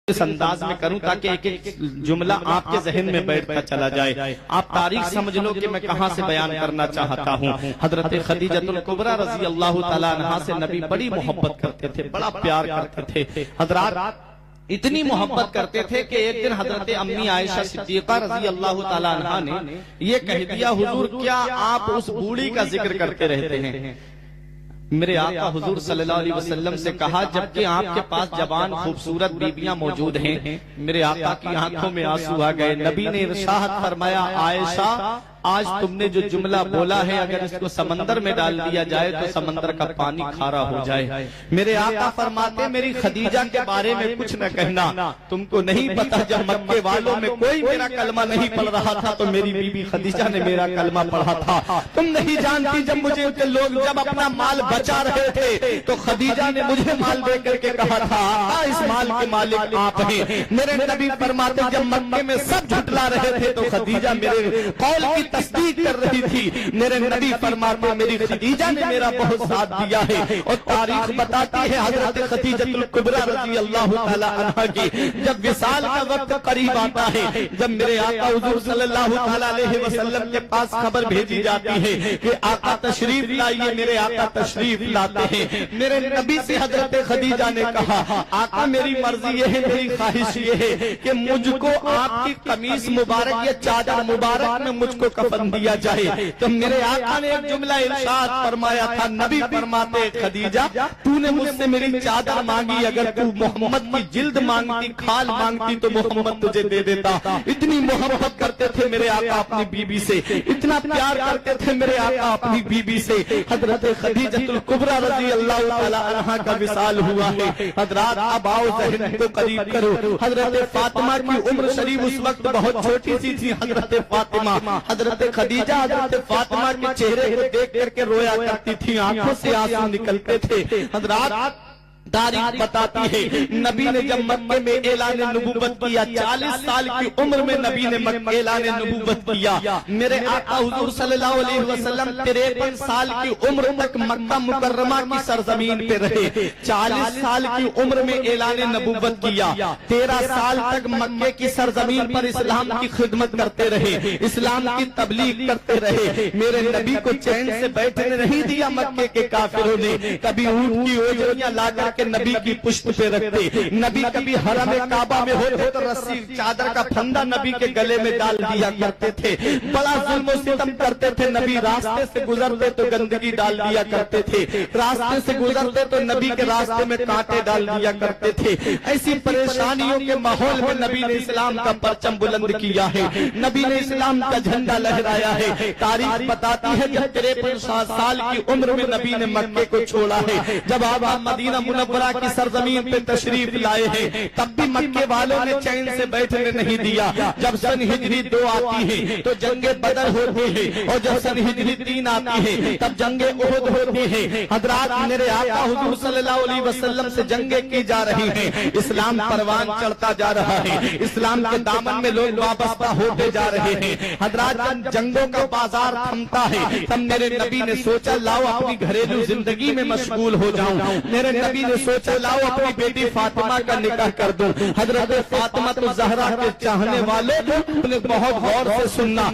اس انداز میں کروں تاکہ ایک ایک جملہ آپ کے ذہن میں بیٹھ کر چلا جائے. آپ تاریخ سمجھ لو کہ میں کہاں سے بیان کرنا چاہتا ہوں. حضرت خدیجۃ الکبریٰ رضی اللہ تعالیٰ عنہا سے نبی بڑی محبت کرتے تھے, بڑا پیار کرتے تھے. حضرات اتنی محبت کرتے تھے کہ ایک دن حضرت امی عائشہ صدیقہ رضی اللہ تعالیٰ عنہا نے یہ کہہ دیا, حضور کیا آپ اس بوڑھی کا ذکر کرتے رہتے ہیں؟ میرے آقا حضور صلی اللہ علیہ وسلم سے کہا, جبکہ آپ کے پاس جوان خوبصورت بیبیاں موجود ہیں. میرے آقا کی آنکھوں میں آنسو آ گئے. نبی نے ارشاد فرمایا, عائشہ آج تم نے جو جملہ بولا ہے اگر اس کو سمندر میں ڈال دیا جائے تو سمندر کا پانی کھارا ہو جائے. میرے آقا فرماتے, میری خدیجہ کے بارے میں کچھ نہ کہنا. تم کو نہیں پتا جب مکے والوں میں کوئی میرا کلمہ نہیں پڑھ رہا تھا تو میری بیوی خدیجہ نے میرا کلمہ پڑھا تھا. تم نہیں جانتی جب مجھے لوگ جب اپنا مال بچا رہے تھے تو خدیجہ نے مجھے مال دے کر کے کہا تھا, اس مال کے مالک آپ ہیں. میرے نبی فرماتے, جب مکے میں سب جھٹلا رہے تھے تو خدیجہ میرے قول کی تصدیق کر رہی تھی. میرے نبی فرماتے, میری خدیجہ نے میرا بہت ساتھ دیا ہے. اور تاریخ بتاتی ہے حضرت خدیجۃ الکبریٰ رضی اللہ تعالی عنہا کی جب وصال کا وقت قریب آتا ہے, جب میرے آقا حضور صلی اللہ تعالی علیہ وسلم کے پاس خبر بھیجی جاتی ہے کہ آقا تشریف لائیے, میرے آقا تشریف لاتے ہیں. میرے نبی سے حضرت خدیجہ نے کہا, آقا میری مرضی یہ ہے, میری خواہش یہ ہے کہ مجھ کو آپ کی قمیص مبارک یا چادر مبارک میں مجھ کو کفن دیا جائے. تو میرے آقا نے ایک جملہ ارشاد فرمایا تھا. نبی فرماتے, خدیجہ تو نے مجھ سے میری چادر مانگی, اگر تو محمد کی جلد مانگتی, کھال مانگتی تو محمد تجھے دے دیتا. اتنی محبت کرتے تھے میرے آقا اپنی بیوی سے, اتنا پیار کرتے تھے میرے آقا اپنی بیوی سے. حضرت خدیجۃ الکبریٰ رضی اللہ تعالی عنہا کا وصال ہوا ہے. حضرات اب آؤ ذہن کو قریب کرو. حضرت فاطمہ کی عمر شریف اس وقت بہت چھوٹی سی تھی. حضرت فاطمہ, حضرت خدیجہ حضرت فاطمہ کے چہرے کو دیکھ کر کے رویا کرتی تھی, آنکھوں سے آنسو نکلتے تھے. حضرات تاریخ بتاتی ہے نبی نے جب مکے میں اعلان نبوت کیا, 40 سال کی عمر میں نبی نے اعلان نبوت کیا. میرے آقا حضور صلی اللہ علیہ وسلم 53 سال کی عمر تک مکہ مکرمہ کی سرزمین پہ رہے. 40 سال کی عمر میں اعلان نبوت کیا. 13 سال تک مکے کی سرزمین پر اسلام کی خدمت کرتے رہے, اسلام کی تبلیغ کرتے رہے. میرے نبی کو چین سے بیٹھنے نہیں دیا مکے کے کافروں نے. کبھی اونٹ کی اوجڑیاں لا کر کے نبی کی پشت پہ رکھتے. نبی کبھی حرم کعبہ میں ہوتے تو رسی چادر کا پھندا نبی کے گلے میں ڈال دیا کرتے تھے. بڑا ظلم و ستم کرتے تھے. نبی راستے سے گزرتے تو گندگی ڈال دیا کرتے تھے, راستے سے گزرتے تو نبی کے راستے میں کانٹے ڈال دیا کرتے تھے. ایسی پریشانیوں کے ماحول میں نبی نے اسلام کا پرچم بلند کیا ہے, نبی نے اسلام کا جھنڈا لہرایا ہے. تاریخ بتاتی ہے جب 53 سال کی عمر میں نبی نے مکے کو چھوڑا ہے, جب آپ مدینہ منورہ کی سرزمین پہ تشریف لائے ہیں, تب بھی مکے والوں نے چین سے بیٹھنے نہیں دیا. جب سن ہجری 2 آتی ہے تو جنگ بدر ہوتی ہے, اور جب سن ہجری 3 آتی ہے تب جنگ احد ہوتی ہے. حضرات میرے آقا حضور صلی اللہ علیہ وسلم سے جنگیں کی جا رہی ہیں. اسلام پروان چڑھتا جا رہا ہے, اسلام کے دامن میں لوگ وابستہ ہوتے جا رہے ہیں. حضرات جب جنگوں کا بازار تھمتا ہے تب میرے نبی نے سوچا لاؤ اپنی گھریلو زندگی میں مشغول ہو جاؤں. میرے نبی نے سوچا لاؤ اپنی بیٹی فاطمہ کا نکاح کر دوں. حضرت فاطمہ الزہرا کے چاہنے والے کو بہت غور سے سننا.